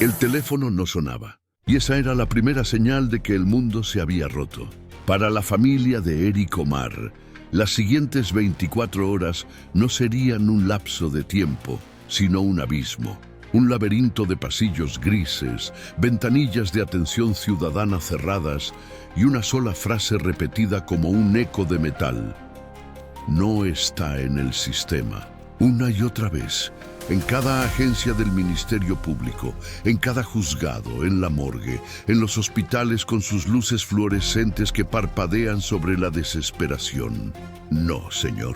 El teléfono no sonaba, y esa era la primera señal de que el mundo se había roto. Para la familia de Eric Omar, las siguientes 24 horas no serían un lapso de tiempo, sino un abismo. Un laberinto de pasillos grises, ventanillas de atención ciudadana cerradas y una sola frase repetida como un eco de metal. No está en el sistema. Una y otra vez, en cada agencia del Ministerio Público, en cada juzgado, en la morgue, en los hospitales con sus luces fluorescentes que parpadean sobre la desesperación. No, señor.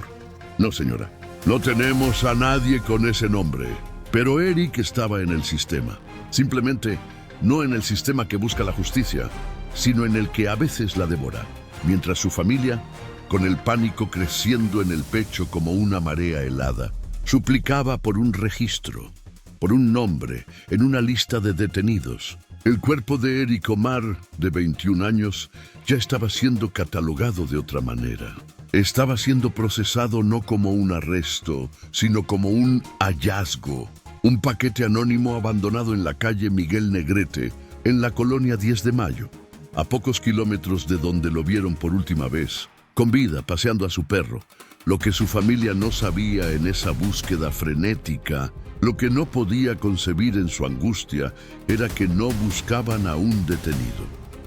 No, señora. No tenemos a nadie con ese nombre. Pero Eric estaba en el sistema. Simplemente no en el sistema que busca la justicia, sino en el que a veces la devora, mientras su familia, con el pánico creciendo en el pecho como una marea helada, suplicaba por un registro, por un nombre, en una lista de detenidos. El cuerpo de Eric Omar, de 21 años, ya estaba siendo catalogado de otra manera. Estaba siendo procesado no como un arresto, sino como un hallazgo. Un paquete anónimo abandonado en la calle Miguel Negrete, en la colonia 10 de Mayo, a pocos kilómetros de donde lo vieron por última vez, con vida, paseando a su perro. Lo que su familia no sabía en esa búsqueda frenética, lo que no podía concebir en su angustia, era que no buscaban a un detenido.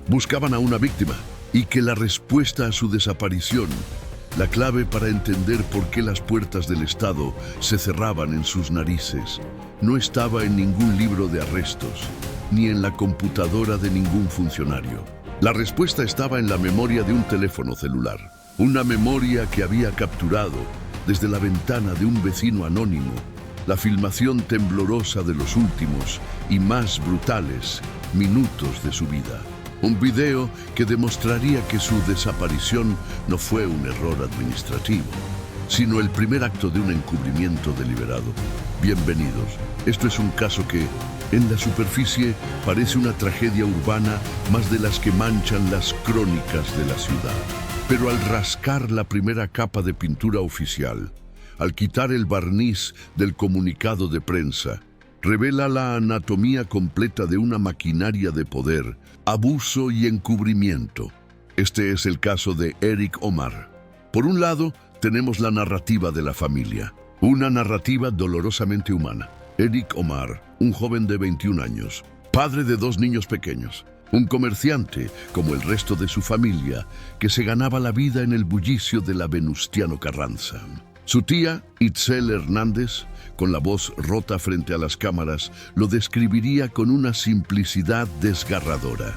Buscaban a una víctima, y que la respuesta a su desaparición, la clave para entender por qué las puertas del Estado se cerraban en sus narices, no estaba en ningún libro de arrestos, ni en la computadora de ningún funcionario. La respuesta estaba en la memoria de un teléfono celular. Una memoria que había capturado, desde la ventana de un vecino anónimo, la filmación temblorosa de los últimos y más brutales minutos de su vida. Un video que demostraría que su desaparición no fue un error administrativo, sino el primer acto de un encubrimiento deliberado. Bienvenidos. Esto es un caso que, en la superficie, parece una tragedia urbana más de las que manchan las crónicas de la ciudad. Pero al rascar la primera capa de pintura oficial, al quitar el barniz del comunicado de prensa, revela la anatomía completa de una maquinaria de poder, abuso y encubrimiento. Este es el caso de Eric Omar. Por un lado, tenemos la narrativa de la familia, una narrativa dolorosamente humana. Eric Omar, un joven de 21 años, padre de 2 niños pequeños, un comerciante, como el resto de su familia, que se ganaba la vida en el bullicio de la Venustiano Carranza. Su tía, Itzel Hernández, con la voz rota frente a las cámaras, lo describiría con una simplicidad desgarradora.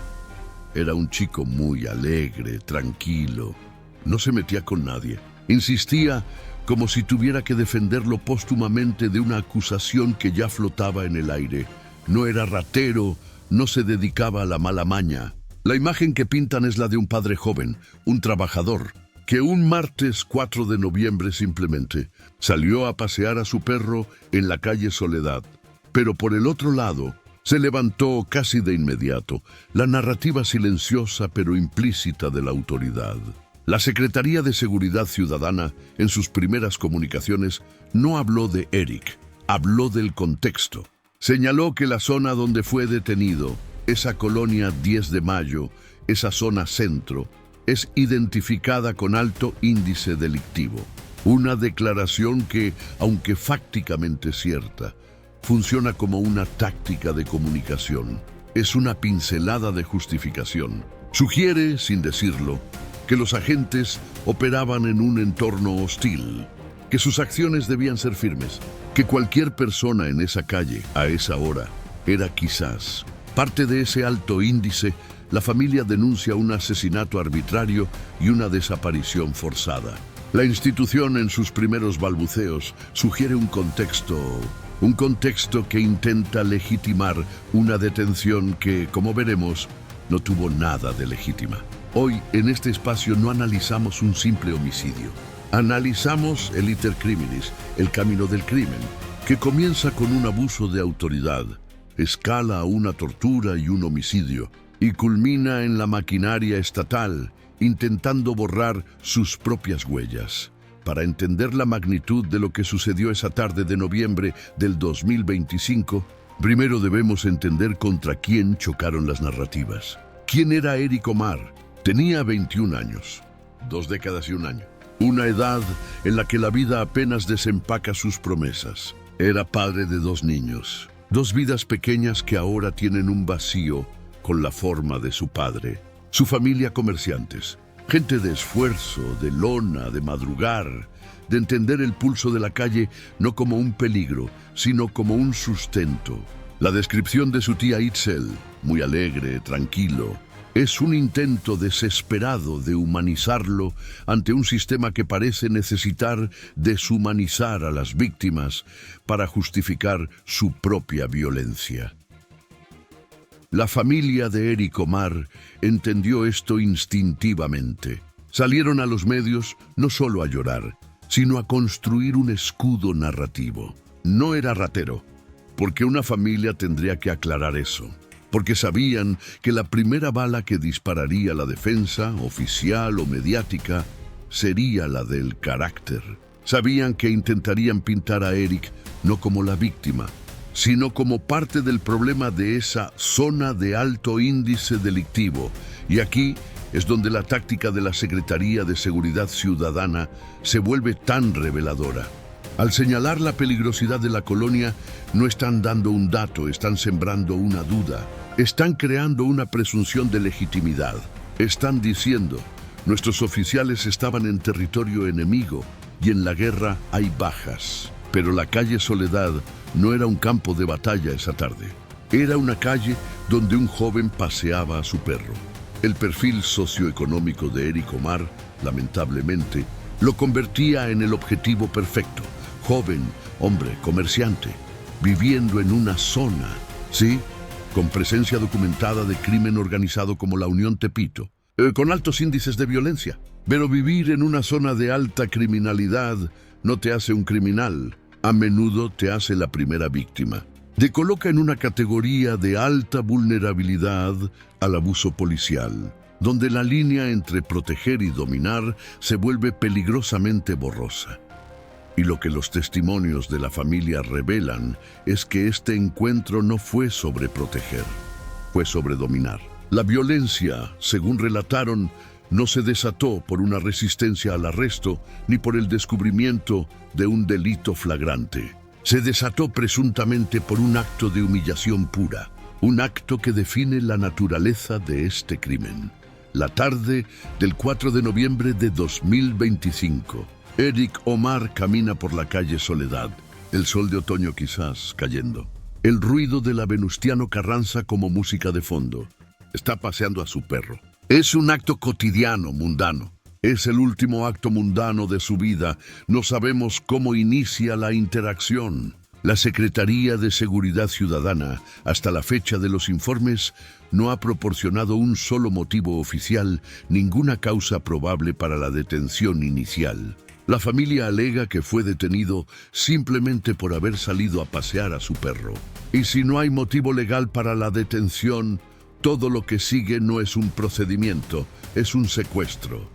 Era un chico muy alegre, tranquilo, no se metía con nadie. Insistía como si tuviera que defenderlo póstumamente de una acusación que ya flotaba en el aire. No era ratero, no se dedicaba a la mala maña. La imagen que pintan es la de un padre joven, un trabajador, que un martes 4 de noviembre simplemente salió a pasear a su perro en la calle Soledad. Pero por el otro lado, se levantó casi de inmediato la narrativa silenciosa pero implícita de la autoridad. La Secretaría de Seguridad Ciudadana, en sus primeras comunicaciones, no habló de Eric, habló del contexto. Señaló que la zona donde fue detenido, esa colonia 10 de Mayo, esa zona centro, es identificada con alto índice delictivo. Una declaración que, aunque fácticamente cierta, funciona como una táctica de comunicación. Es una pincelada de justificación. Sugiere, sin decirlo, que los agentes operaban en un entorno hostil, que sus acciones debían ser firmes, que cualquier persona en esa calle, a esa hora, era quizás parte de ese alto índice. La familia denuncia un asesinato arbitrario y una desaparición forzada. La institución, en sus primeros balbuceos, sugiere un contexto que intenta legitimar una detención que, como veremos, no tuvo nada de legítima. Hoy, en este espacio, no analizamos un simple homicidio. Analizamos el iter criminis, el camino del crimen, que comienza con un abuso de autoridad, escala a una tortura y un homicidio, y culmina en la maquinaria estatal, intentando borrar sus propias huellas. Para entender la magnitud de lo que sucedió esa tarde de noviembre del 2025, Primero debemos entender contra quién chocaron las narrativas. ¿Quién era Eric Omar? Tenía 21 años, 2 décadas y un año. Una edad en la que la vida apenas desempaca sus promesas. Era padre de 2 niños, 2 vidas pequeñas que ahora tienen un vacío con la forma de su padre. Su familia comerciantes, gente de esfuerzo, de lona, de madrugar, de entender el pulso de la calle no como un peligro, sino como un sustento. La descripción de su tía Itzel, muy alegre, tranquilo, es un intento desesperado de humanizarlo ante un sistema que parece necesitar deshumanizar a las víctimas para justificar su propia violencia. La familia de Eric Omar entendió esto instintivamente. Salieron a los medios no solo a llorar, sino a construir un escudo narrativo. No era ratero, porque una familia tendría que aclarar eso. Porque sabían que la primera bala que dispararía la defensa, oficial o mediática, sería la del carácter. Sabían que intentarían pintar a Eric no como la víctima, sino como parte del problema de esa zona de alto índice delictivo. Y aquí es donde la táctica de la Secretaría de Seguridad Ciudadana se vuelve tan reveladora. Al señalar la peligrosidad de la colonia, no están dando un dato, están sembrando una duda. Están creando una presunción de legitimidad. Están diciendo, nuestros oficiales estaban en territorio enemigo y en la guerra hay bajas. Pero la calle Soledad no era un campo de batalla esa tarde. Era una calle donde un joven paseaba a su perro. El perfil socioeconómico de Eric Omar, lamentablemente, lo convertía en el objetivo perfecto. Joven, hombre, comerciante, viviendo en una zona, ¿sí?, con presencia documentada de crimen organizado como la Unión Tepito, con altos índices de violencia. Pero vivir en una zona de alta criminalidad no te hace un criminal, a menudo te hace la primera víctima. Te coloca en una categoría de alta vulnerabilidad al abuso policial, donde la línea entre proteger y dominar se vuelve peligrosamente borrosa. Y lo que los testimonios de la familia revelan es que este encuentro no fue sobre proteger, fue sobre dominar. La violencia, según relataron, no se desató por una resistencia al arresto ni por el descubrimiento de un delito flagrante. Se desató presuntamente por un acto de humillación pura, un acto que define la naturaleza de este crimen. La tarde del 4 de noviembre de 2025. Eric Omar camina por la calle Soledad, el sol de otoño quizás cayendo. El ruido de la Venustiano Carranza como música de fondo. Está paseando a su perro. Es un acto cotidiano, mundano. Es el último acto mundano de su vida. No sabemos cómo inicia la interacción. La Secretaría de Seguridad Ciudadana, hasta la fecha de los informes, no ha proporcionado un solo motivo oficial, ninguna causa probable para la detención inicial. La familia alega que fue detenido simplemente por haber salido a pasear a su perro. Y si no hay motivo legal para la detención, todo lo que sigue no es un procedimiento, es un secuestro.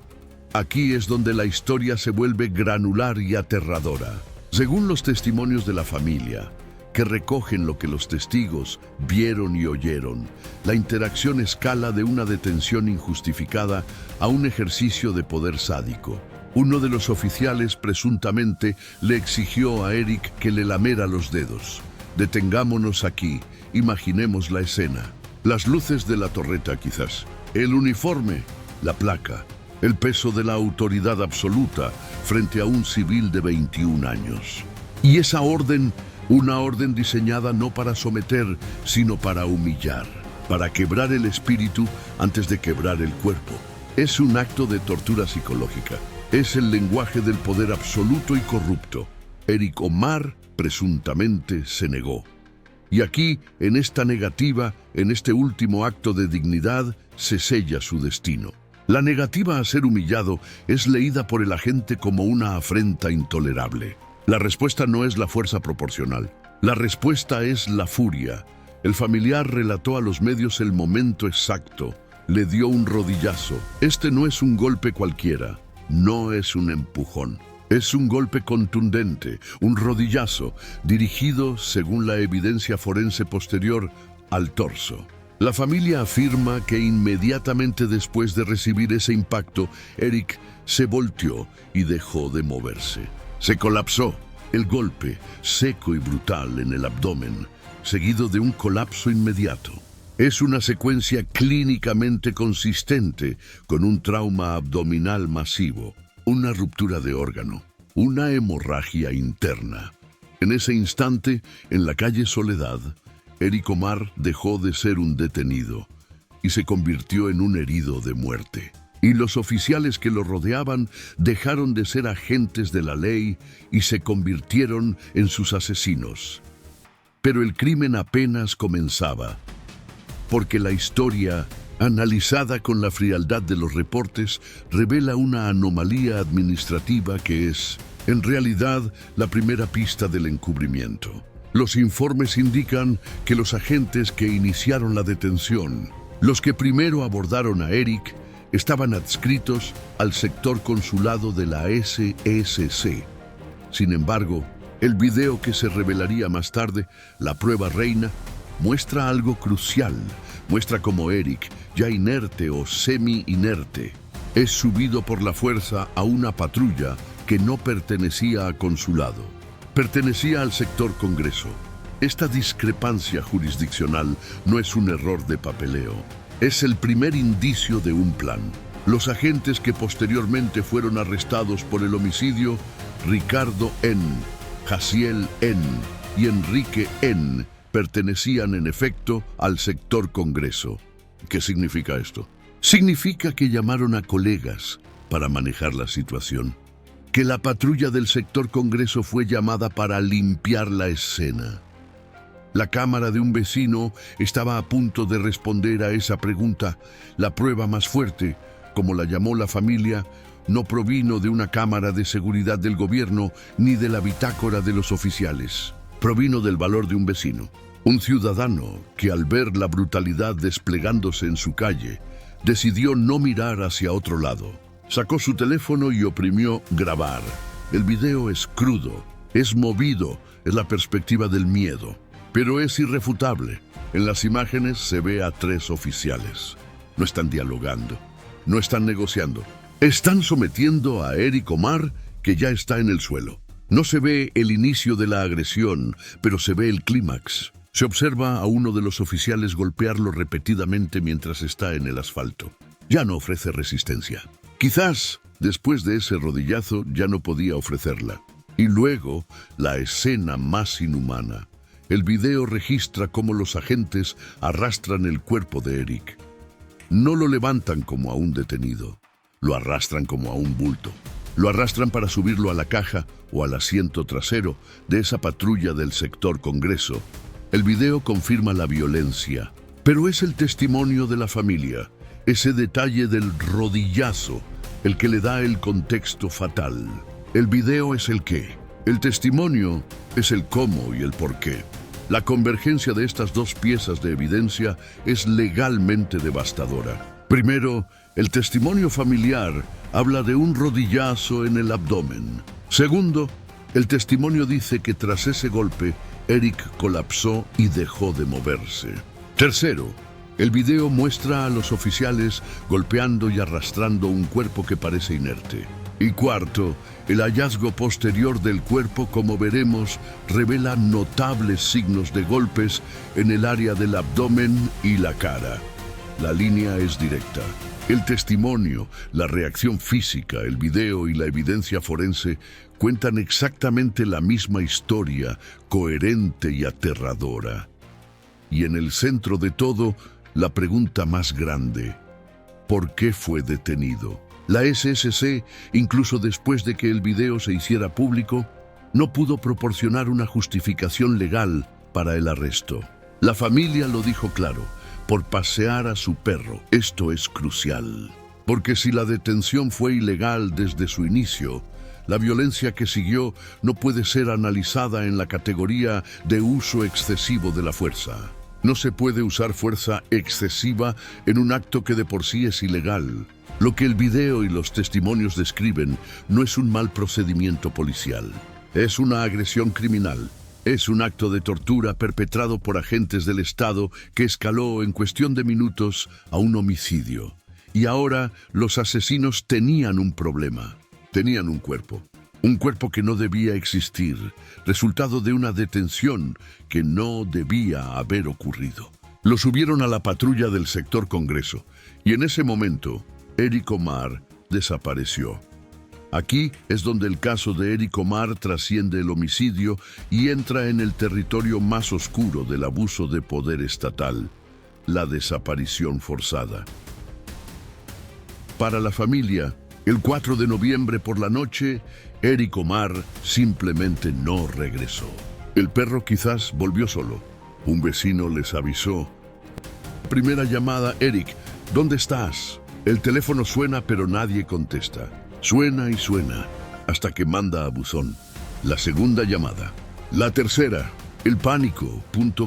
Aquí es donde la historia se vuelve granular y aterradora. Según los testimonios de la familia, que recogen lo que los testigos vieron y oyeron, la interacción escala de una detención injustificada a un ejercicio de poder sádico. Uno de los oficiales presuntamente le exigió a Eric que le lamera los dedos. Detengámonos aquí, imaginemos la escena. Las luces de la torreta quizás, el uniforme, la placa, el peso de la autoridad absoluta frente a un civil de 21 años. Y esa orden, una orden diseñada no para someter, sino para humillar, para quebrar el espíritu antes de quebrar el cuerpo. Es un acto de tortura psicológica. Es el lenguaje del poder absoluto y corrupto. Eric Omar presuntamente se negó. Y aquí, en esta negativa, en este último acto de dignidad, se sella su destino. La negativa a ser humillado es leída por el agente como una afrenta intolerable. La respuesta no es la fuerza proporcional. La respuesta es la furia. El familiar relató a los medios el momento exacto. Le dio un rodillazo. Este no es un golpe cualquiera. No es un empujón. Es un golpe contundente, un rodillazo, dirigido, según la evidencia forense posterior, al torso. La familia afirma que inmediatamente después de recibir ese impacto, Eric se volteó y dejó de moverse. Se colapsó. El golpe, seco y brutal en el abdomen, seguido de un colapso inmediato. Es una secuencia clínicamente consistente con un trauma abdominal masivo, una ruptura de órgano, una hemorragia interna. En ese instante, en la calle Soledad, Eric Omar dejó de ser un detenido y se convirtió en un herido de muerte. Y los oficiales que lo rodeaban dejaron de ser agentes de la ley y se convirtieron en sus asesinos. Pero el crimen apenas comenzaba, porque la historia, analizada con la frialdad de los reportes, revela una anomalía administrativa que es, en realidad, la primera pista del encubrimiento. Los informes indican que los agentes que iniciaron la detención, los que primero abordaron a Eric, estaban adscritos al sector consulado de la SSC. Sin embargo, el video que se revelaría más tarde, la prueba reina, muestra algo crucial. Muestra cómo Eric, ya inerte o semi-inerte, es subido por la fuerza a una patrulla que no pertenecía a consulado. Pertenecía al sector Congreso. Esta discrepancia jurisdiccional no es un error de papeleo. Es el primer indicio de un plan. Los agentes que posteriormente fueron arrestados por el homicidio, Ricardo N., Jaciel N. y Enrique N., pertenecían en efecto al sector Congreso. ¿Qué significa esto? Significa que llamaron a colegas para manejar la situación. Que la patrulla del sector Congreso fue llamada para limpiar la escena. La cámara de un vecino estaba a punto de responder a esa pregunta. La prueba más fuerte, como la llamó la familia, no provino de una cámara de seguridad del gobierno ni de la bitácora de los oficiales. Provino del valor de un vecino. Un ciudadano que, al ver la brutalidad desplegándose en su calle, decidió no mirar hacia otro lado. Sacó su teléfono y oprimió grabar. El video es crudo, es movido, es la perspectiva del miedo. Pero es irrefutable. En las imágenes se ve a 3 oficiales. No están dialogando, no están negociando. Están sometiendo a Eric Omar, que ya está en el suelo. No se ve el inicio de la agresión, pero se ve el clímax. Se observa a uno de los oficiales golpearlo repetidamente mientras está en el asfalto. Ya no ofrece resistencia. Quizás, después de ese rodillazo, ya no podía ofrecerla. Y luego, la escena más inhumana. El video registra cómo los agentes arrastran el cuerpo de Eric. No lo levantan como a un detenido, lo arrastran como a un bulto. Lo arrastran para subirlo a la caja o al asiento trasero de esa patrulla del sector Congreso. El video confirma la violencia, pero es el testimonio de la familia, ese detalle del rodillazo, el que le da el contexto fatal. El video es el qué. El testimonio es el cómo y el por qué. La convergencia de estas dos piezas de evidencia es legalmente devastadora. Primero, el testimonio familiar habla de un rodillazo en el abdomen. Segundo, el testimonio dice que tras ese golpe, Eric colapsó y dejó de moverse. Tercero, el video muestra a los oficiales golpeando y arrastrando un cuerpo que parece inerte. Y cuarto, el hallazgo posterior del cuerpo, como veremos, revela notables signos de golpes en el área del abdomen y la cara. La línea es directa. El testimonio, la reacción física, el video y la evidencia forense cuentan exactamente la misma historia, coherente y aterradora. Y en el centro de todo, la pregunta más grande: ¿por qué fue detenido? La SSC, incluso después de que el video se hiciera público, no pudo proporcionar una justificación legal para el arresto. La familia lo dijo claro: por pasear a su perro. Esto es crucial, porque si la detención fue ilegal desde su inicio, la violencia que siguió no puede ser analizada en la categoría de uso excesivo de la fuerza. No se puede usar fuerza excesiva en un acto que de por sí es ilegal. Lo que el video y los testimonios describen no es un mal procedimiento policial. Es una agresión criminal. Es un acto de tortura perpetrado por agentes del Estado que escaló en cuestión de minutos a un homicidio. Y ahora los asesinos tenían un problema. Tenían un cuerpo. Un cuerpo que no debía existir, resultado de una detención que no debía haber ocurrido. Lo subieron a la patrulla del sector Congreso y en ese momento Eric Omar desapareció. Aquí es donde el caso de Eric Omar trasciende el homicidio y entra en el territorio más oscuro del abuso de poder estatal, la desaparición forzada. Para la familia, el 4 de noviembre por la noche, Eric Omar simplemente no regresó. El perro quizás volvió solo. Un vecino les avisó. Primera llamada, Eric, ¿dónde estás? El teléfono suena pero nadie contesta. Suena y suena, hasta que manda a buzón. La segunda llamada. La tercera. El pánico.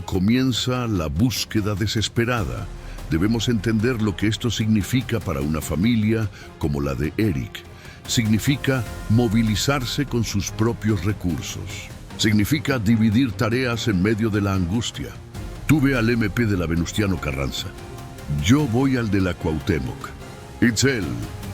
Comienza la búsqueda desesperada. Debemos entender lo que esto significa para una familia como la de Eric. Significa movilizarse con sus propios recursos. Significa dividir tareas en medio de la angustia. Tuve al MP de la Venustiano Carranza. Yo voy al de la Cuauhtémoc. Itzel,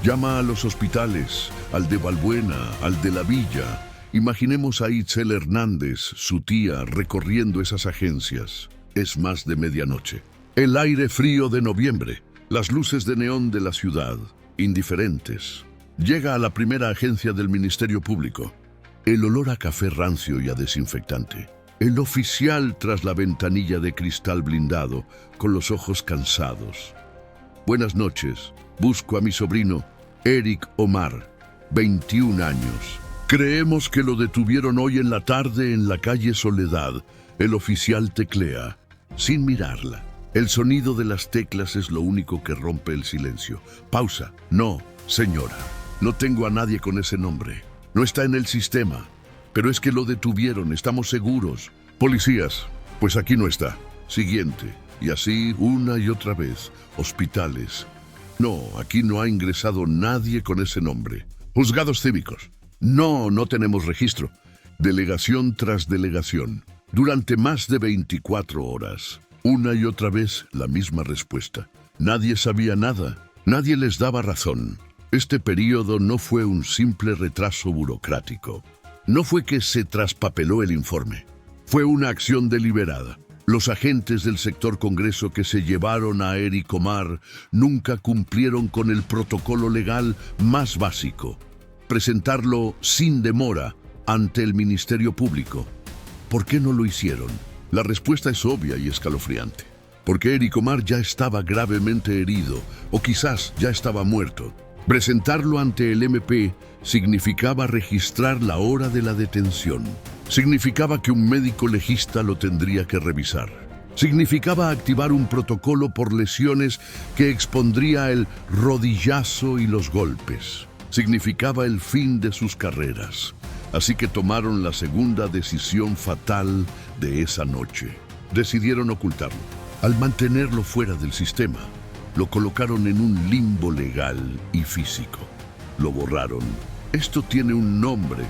llama a los hospitales, al de Balbuena, al de la Villa. Imaginemos a Itzel Hernández, su tía, recorriendo esas agencias. Es más de medianoche. El aire frío de noviembre, las luces de neón de la ciudad, indiferentes. Llega a la primera agencia del Ministerio Público. El olor a café rancio y a desinfectante. El oficial tras la ventanilla de cristal blindado, con los ojos cansados. Buenas noches. Busco a mi sobrino, Eric Omar, 21 años. Creemos que lo detuvieron hoy en la tarde en la calle Soledad. El oficial teclea, sin mirarla. El sonido de las teclas es lo único que rompe el silencio. Pausa. No, señora. No tengo a nadie con ese nombre. No está en el sistema. Pero es que lo detuvieron, estamos seguros. Policías, pues aquí no está. Siguiente. Y así una y otra vez. Hospitales. No, aquí no ha ingresado nadie con ese nombre. Juzgados cívicos. No, no tenemos registro. Delegación tras delegación. Durante más de 24 horas. Una y otra vez la misma respuesta. Nadie sabía nada. Nadie les daba razón. Este periodo no fue un simple retraso burocrático. No fue que se traspapeló el informe. Fue una acción deliberada. Los agentes del sector Congreso que se llevaron a Eric Omar nunca cumplieron con el protocolo legal más básico. Presentarlo sin demora ante el Ministerio Público. ¿Por qué no lo hicieron? La respuesta es obvia y escalofriante. Porque Eric Omar ya estaba gravemente herido, o quizás ya estaba muerto. Presentarlo ante el MP significaba registrar la hora de la detención. Significaba que un médico legista lo tendría que revisar. Significaba activar un protocolo por lesiones que expondría el rodillazo y los golpes. Significaba el fin de sus carreras. Así que tomaron la segunda decisión fatal de esa noche. Decidieron ocultarlo. Al mantenerlo fuera del sistema, lo colocaron en un limbo legal y físico. Lo borraron. Esto tiene un nombre.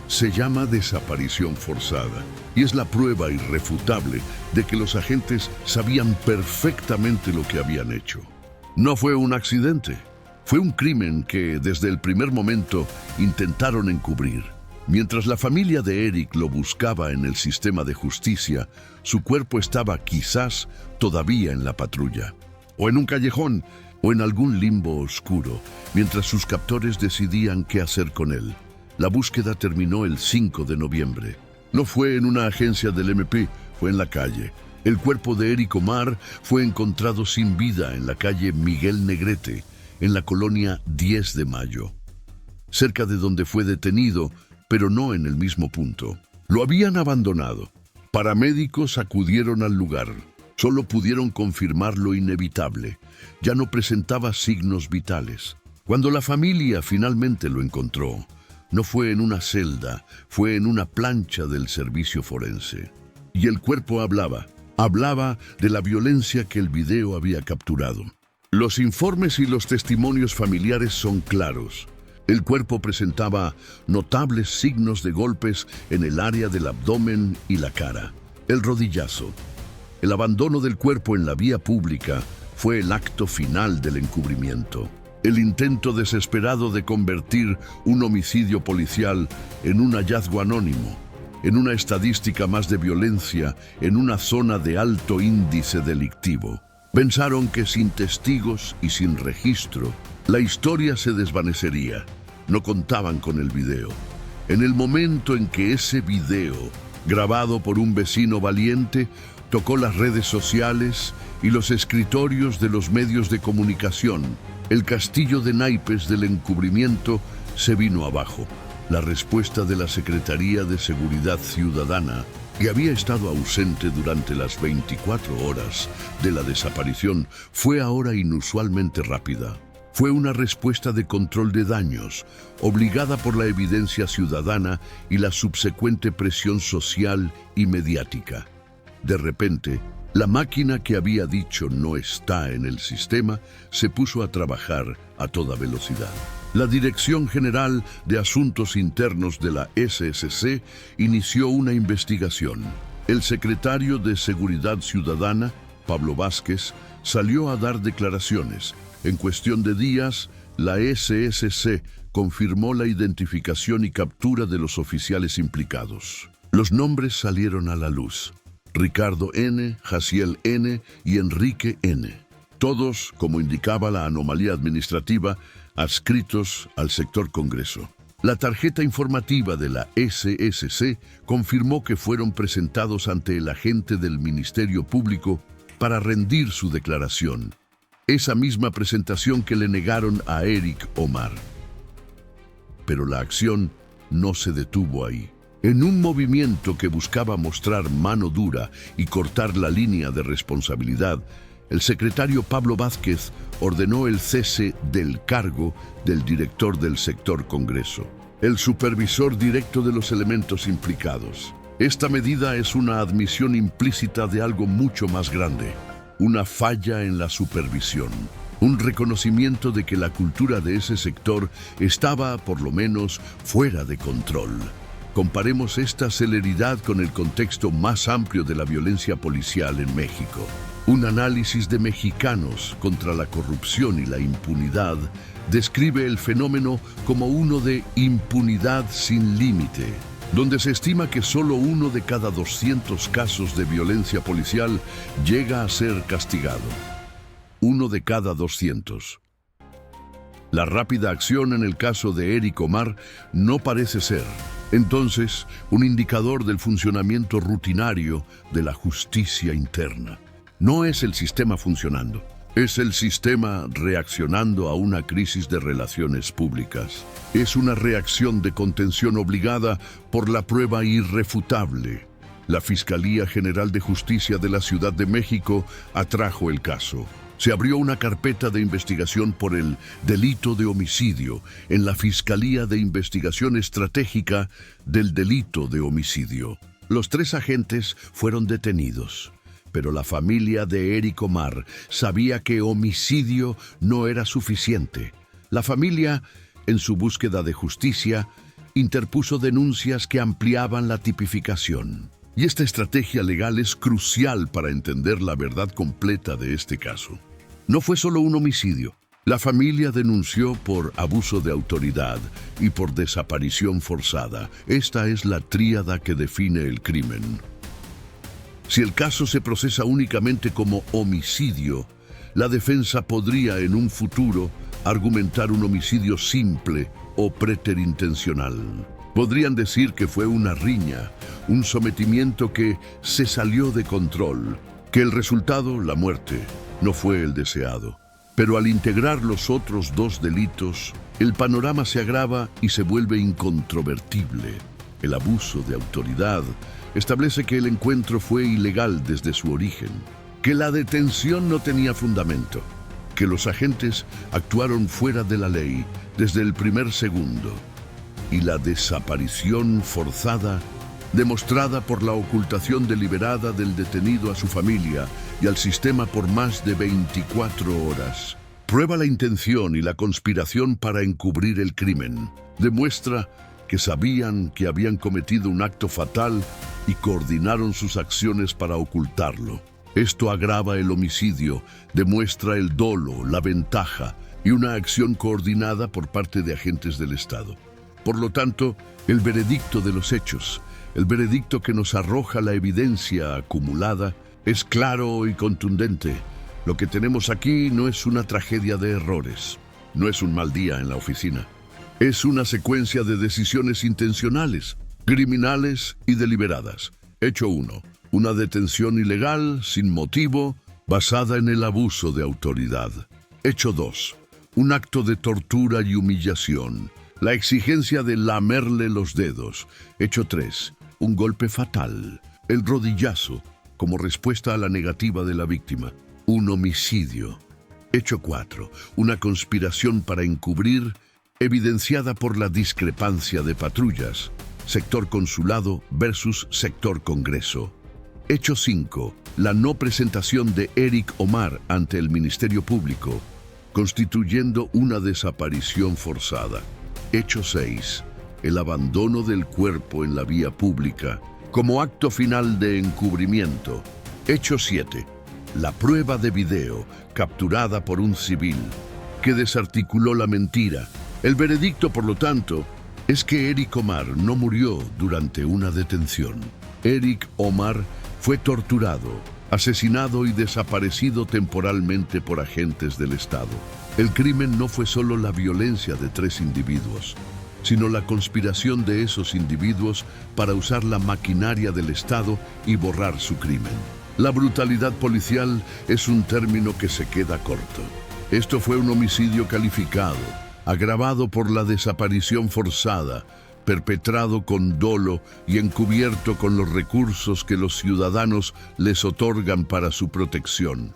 Se llama desaparición forzada. Y es la prueba irrefutable de que los agentes sabían perfectamente lo que habían hecho. No fue un accidente. Fue un crimen que desde el primer momento intentaron encubrir. Mientras la familia de Eric lo buscaba en el sistema de justicia, su cuerpo estaba quizás todavía en la patrulla, o en un callejón, o en algún limbo oscuro, mientras sus captores decidían qué hacer con él. La búsqueda terminó el 5 de noviembre. No fue en una agencia del MP, fue en la calle. El cuerpo de Eric Omar fue encontrado sin vida en la calle Miguel Negrete, en la colonia 10 de Mayo, cerca de donde fue detenido, pero no en el mismo punto. Lo habían abandonado. Paramédicos acudieron al lugar. Solo pudieron confirmar lo inevitable. Ya no presentaba signos vitales. Cuando la familia finalmente lo encontró, no fue en una celda, fue en una plancha del servicio forense. Y el cuerpo hablaba de la violencia que el video había capturado. Los informes y los testimonios familiares son claros. El cuerpo presentaba notables signos de golpes en el área del abdomen y la cara. El rodillazo. El abandono del cuerpo en la vía pública fue el acto final del encubrimiento. El intento desesperado de convertir un homicidio policial en un hallazgo anónimo, en una estadística más de violencia, en una zona de alto índice delictivo. Pensaron que sin testigos y sin registro, la historia se desvanecería. No contaban con el video. En el momento en que ese video, grabado por un vecino valiente, tocó las redes sociales y los escritorios de los medios de comunicación, el castillo de naipes del encubrimiento se vino abajo. La respuesta de la Secretaría de Seguridad Ciudadana, que había estado ausente durante las 24 horas de la desaparición, fue ahora inusualmente rápida. Fue una respuesta de control de daños, obligada por la evidencia ciudadana y la subsecuente presión social y mediática. De repente, la máquina que había dicho no está en el sistema se puso a trabajar a toda velocidad. La Dirección General de Asuntos Internos de la SSC inició una investigación. El secretario de Seguridad Ciudadana, Pablo Vázquez, salió a dar declaraciones. En cuestión de días, la SSC confirmó la identificación y captura de los oficiales implicados. Los nombres salieron a la luz: Ricardo N., Jaciel N. y Enrique N. Todos, como indicaba la anomalía administrativa, adscritos al sector Congreso. La tarjeta informativa de la SSC confirmó que fueron presentados ante el agente del Ministerio Público para rendir su declaración. Esa misma presentación que le negaron a Eric Omar. Pero la acción no se detuvo ahí. En un movimiento que buscaba mostrar mano dura y cortar la línea de responsabilidad, el secretario Pablo Vázquez ordenó el cese del cargo del director del sector Congreso, el supervisor directo de los elementos implicados. Esta medida es una admisión implícita de algo mucho más grande, una falla en la supervisión, un reconocimiento de que la cultura de ese sector estaba, por lo menos, fuera de control. Comparemos esta celeridad con el contexto más amplio de la violencia policial en México. Un análisis de Mexicanos contra la corrupción y la impunidad describe el fenómeno como uno de impunidad sin límite, donde se estima que solo 1 de cada 200 casos de violencia policial llega a ser castigado. 1 de cada 200. La rápida acción en el caso de Eric Omar no parece ser, entonces, un indicador del funcionamiento rutinario de la justicia interna. No es el sistema funcionando, es el sistema reaccionando a una crisis de relaciones públicas. Es una reacción de contención obligada por la prueba irrefutable. La Fiscalía General de Justicia de la Ciudad de México atrajo el caso. Se abrió una carpeta de investigación por el delito de homicidio en la Fiscalía de Investigación Estratégica del Delito de Homicidio. Los 3 agentes fueron detenidos, pero la familia de Eric Omar sabía que homicidio no era suficiente. La familia, en su búsqueda de justicia, interpuso denuncias que ampliaban la tipificación. Y esta estrategia legal es crucial para entender la verdad completa de este caso. No fue solo un homicidio. La familia denunció por abuso de autoridad y por desaparición forzada. Esta es la tríada que define el crimen. Si el caso se procesa únicamente como homicidio, la defensa podría en un futuro argumentar un homicidio simple o preterintencional. Podrían decir que fue una riña, un sometimiento que se salió de control, que el resultado, la muerte, no fue el deseado. Pero al integrar los otros 2 delitos, el panorama se agrava y se vuelve incontrovertible. El abuso de autoridad establece que el encuentro fue ilegal desde su origen, que la detención no tenía fundamento, que los agentes actuaron fuera de la ley desde el primer segundo, y la desaparición forzada, demostrada por la ocultación deliberada del detenido a su familia y al sistema por más de 24 horas, Prueba la intención y la conspiración para encubrir el crimen. Demuestra que sabían que habían cometido un acto fatal y coordinaron sus acciones para ocultarlo. Esto agrava el homicidio, demuestra el dolo, la ventaja y una acción coordinada por parte de agentes del Estado. Por lo tanto, el veredicto de los hechos, el veredicto que nos arroja la evidencia acumulada, es claro y contundente. Lo que tenemos aquí no es una tragedia de errores, no es un mal día en la oficina. Es una secuencia de decisiones intencionales, criminales y deliberadas. Hecho 1. Una detención ilegal, sin motivo, basada en el abuso de autoridad. Hecho 2. Un acto de tortura y humillación. La exigencia de lamerle los dedos. Hecho 3. Un golpe fatal. El rodillazo, como respuesta a la negativa de la víctima. Un homicidio. Hecho 4. Una conspiración para encubrir, evidenciada por la discrepancia de patrullas. Sector consulado versus sector Congreso. Hecho 5. La no presentación de Eric Omar ante el Ministerio Público, constituyendo una desaparición forzada. Hecho 6. El abandono del cuerpo en la vía pública, como acto final de encubrimiento. Hecho 7. La prueba de video, capturada por un civil, que desarticuló la mentira. El veredicto, por lo tanto, es que Eric Omar no murió durante una detención. Eric Omar fue torturado, asesinado y desaparecido temporalmente por agentes del Estado. El crimen no fue solo la violencia de 3 individuos, sino la conspiración de esos individuos para usar la maquinaria del Estado y borrar su crimen. La brutalidad policial es un término que se queda corto. Esto fue un homicidio calificado, agravado por la desaparición forzada, perpetrado con dolo y encubierto con los recursos que los ciudadanos les otorgan para su protección.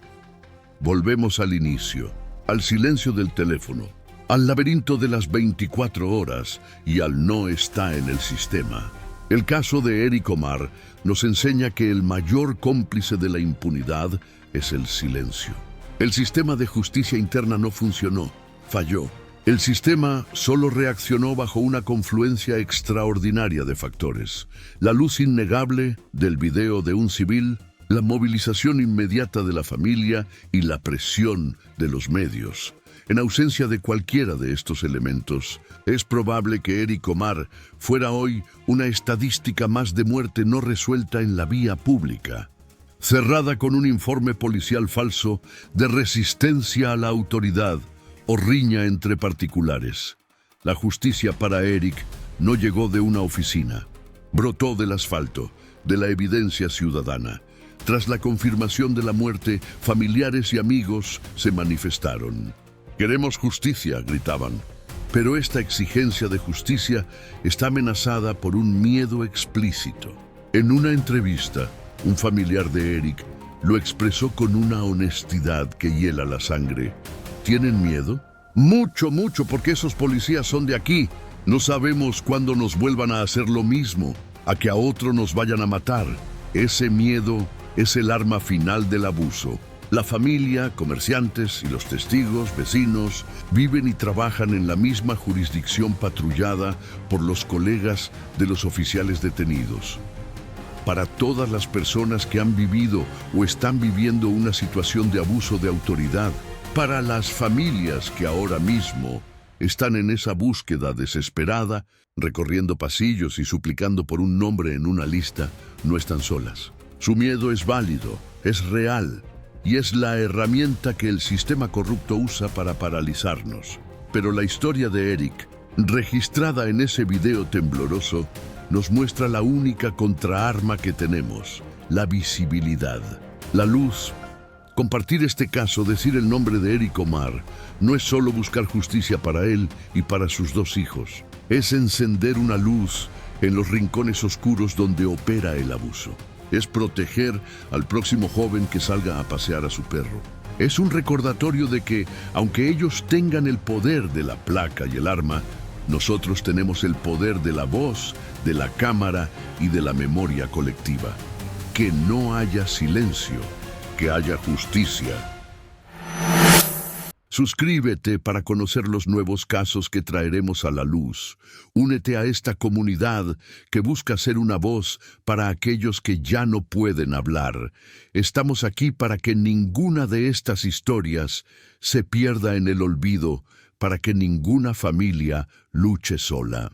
Volvemos al inicio, al silencio del teléfono, al laberinto de las 24 horas y al no está en el sistema. El caso de Eric Omar nos enseña que el mayor cómplice de la impunidad es el silencio. El sistema de justicia interna no funcionó, falló. El sistema solo reaccionó bajo una confluencia extraordinaria de factores. La luz innegable del video de un civil, la movilización inmediata de la familia y la presión de los medios. En ausencia de cualquiera de estos elementos, es probable que Eric Omar fuera hoy una estadística más de muerte no resuelta en la vía pública, cerrada con un informe policial falso de resistencia a la autoridad o riña entre particulares. La justicia para Eric no llegó de una oficina, brotó del asfalto, de la evidencia ciudadana. Tras la confirmación de la muerte, familiares y amigos se manifestaron. «Queremos justicia», gritaban. Pero esta exigencia de justicia está amenazada por un miedo explícito. En una entrevista, un familiar de Eric lo expresó con una honestidad que hiela la sangre. ¿Tienen miedo? Mucho, porque esos policías son de aquí. No sabemos cuándo nos vuelvan a hacer lo mismo, a que a otro nos vayan a matar. Ese miedo es el arma final del abuso. La familia, comerciantes y los testigos, vecinos, viven y trabajan en la misma jurisdicción patrullada por los colegas de los oficiales detenidos. Para todas las personas que han vivido o están viviendo una situación de abuso de autoridad, para las familias que ahora mismo están en esa búsqueda desesperada, recorriendo pasillos y suplicando por un nombre en una lista, no están solas. Su miedo es válido, es real, y es la herramienta que el sistema corrupto usa para paralizarnos. Pero la historia de Eric, registrada en ese video tembloroso, nos muestra la única contraarma que tenemos, la visibilidad, la luz. Compartir este caso, decir el nombre de Eric Omar, no es solo buscar justicia para él y para sus 2 hijos. Es encender una luz en los rincones oscuros donde opera el abuso. Es proteger al próximo joven que salga a pasear a su perro. Es un recordatorio de que, aunque ellos tengan el poder de la placa y el arma, nosotros tenemos el poder de la voz, de la cámara y de la memoria colectiva. Que no haya silencio, que haya justicia. Suscríbete para conocer los nuevos casos que traeremos a la luz. Únete a esta comunidad que busca ser una voz para aquellos que ya no pueden hablar. Estamos aquí para que ninguna de estas historias se pierda en el olvido, para que ninguna familia luche sola.